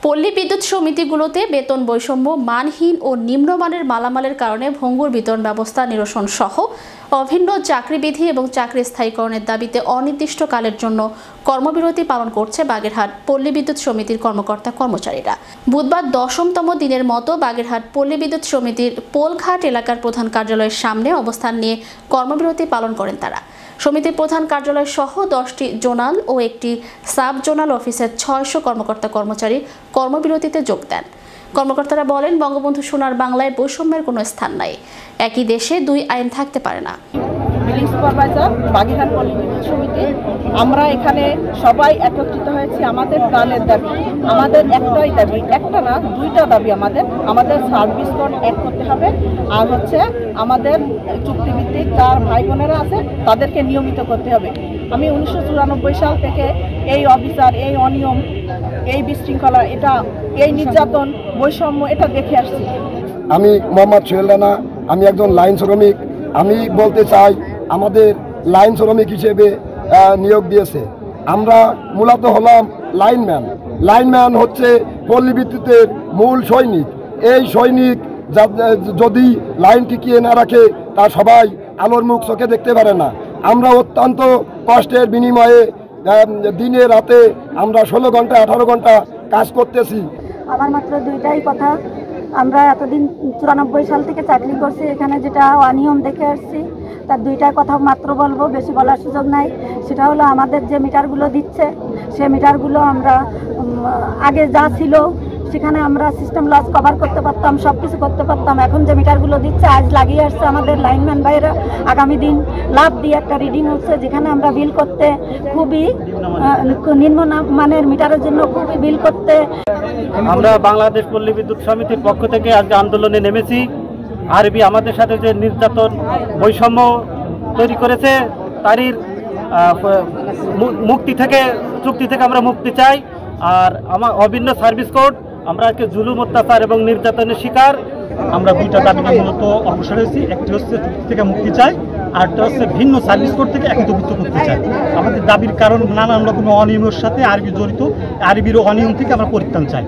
পল্লী বিদ্যুৎ সমিতিগুলোতে বেতন বৈষম্য, মানহীন ও নিম্নমানের মালামালের কারণে ভঙ্গুর বিতরণ ব্যবস্থা নিরসন সহ অভিন্ন চাকরিবিধি এবং চাকরি স্থায়ীকরণের দাবিতে অনির্দিষ্টকালের জন্য কর্মবিরতি পালন করছে বাগেরহাট পল্লী বিদ্যুৎ সমিতির কর্মকর্তা-কর্মচারীরা। বুধবার 10তম দিনের মতো বাগেরহাট পল্লী বিদ্যুৎ সমিতির পোলঘাট এলাকার প্রধান কার্যালয়ের সামনে অবস্থান নিয়ে কর্মবিরতি পালন করেন তারা। সমিতির প্রধান কার্যালয় সহ 10টি জোনাল ও একটি সাব জোনাল অফিসের 600 কর্মকর্তা-কর্মচারী কর্মবিরতিতে যোগ দেন। কর্মকর্তারা বলেন, বঙ্গবন্ধু সোনার বাংলায় বৈষম্যের কোনো স্থান নাই, একই দেশে দুই আইন থাকতে পারে না। বিলিং সুপারভাইজার বাগেরহাট পল্লী বিদ্যুৎ সমিতি আমরা এখানে সবাই একত্রিত হয়েছি আমাদের প্রাণের দাবি। আমাদের একটাই দাবি, একটা না দুইটা দাবি। আমাদের সার্ভিস কোড এক করতে হবে, আর হচ্ছে আমাদের চুক্তিভিত্তিক যার ভাই বোনেরা আছে তাদেরকে নিয়মিত করতে হবে। আমি 1994 সাল থেকে এই অবিচার, এই অনিয়ম, এই বিশৃঙ্খলা, এই নির্যাতন, বৈষম্য এটা দেখে আসছি। আমি মোহাম্মদ সোহেল রানা, আমি একজন লাইন শ্রমিক। আমি বলতে চাই, আমাদের লাইন শ্রমিক হিসেবে নিয়োগ দিয়েছে। আমরা মূলত হলাম লাইনম্যান হচ্ছে পল্লী বিদ্যুতের মূল সৈনিক। এই সৈনিক যদি লাইন টিকিয়ে না রাখে তা সবাই আলোর মুখ চোখে দেখতে পারে না। আমরা অত্যন্ত কষ্টের বিনিময়ে দিনে রাতে আমরা 16 ঘন্টা 18 ঘন্টা কাজ করতেছি। আমার মাত্র দুইটাই কথা, আমরা এতদিন 94 সাল থেকে চাকরি করছি, এখানে যেটা অনিয়ম দেখে আসছি তার দুইটা কথা মাত্র বলবো, বেশি বলার সুযোগ নাই। সেটা হলো আমাদের যে মিটারগুলো দিচ্ছে সে মিটারগুলো আমরা আগে যা ছিল সেখানে আমরা সিস্টেম লস কভার করতে পারতাম, সব কিছু করতে পারতাম। এখন যে মিটারগুলো দিচ্ছে আজ লাগিয়ে আসছে আমাদের লাইনম্যান ভাইয়েরা, আগামী দিন লাভ দিয়ে একটা রিডিং হচ্ছে, যেখানে আমরা বিল করতে খুবই নিম্নমানের মিটারের জন্য খুবই বিল করতে। আমরা বাংলাদেশ পল্লী বিদ্যুৎ সমিতির পক্ষ থেকে আজকে আন্দোলনে নেমেছি। আরবি আমাদের সাথে যে নির্যাতন, বৈষম্য তৈরি করেছে তারই চুক্তি থেকে আমরা মুক্তি চাই। আর আমার অভিন্ন সার্ভিস কোড, আমরা আজকে জুলুম, অত্যাচার এবং নির্যাতনের শিকার। আমরা দুইটা দাবিতে মূলত অগ্রসর হয়েছি। একটি হচ্ছে চুক্তি থেকে মুক্তি চাই, আরেকটা হচ্ছে ভিন্ন সার্ভিস কোড থেকে একত্রিত করতে চাই। আমাদের দাবির কারণ নানান রকমের অনিয়মের সাথে আরবি জড়িত, আরবির অনিয়ম থেকে আমরা পরিত্রাণ চাই।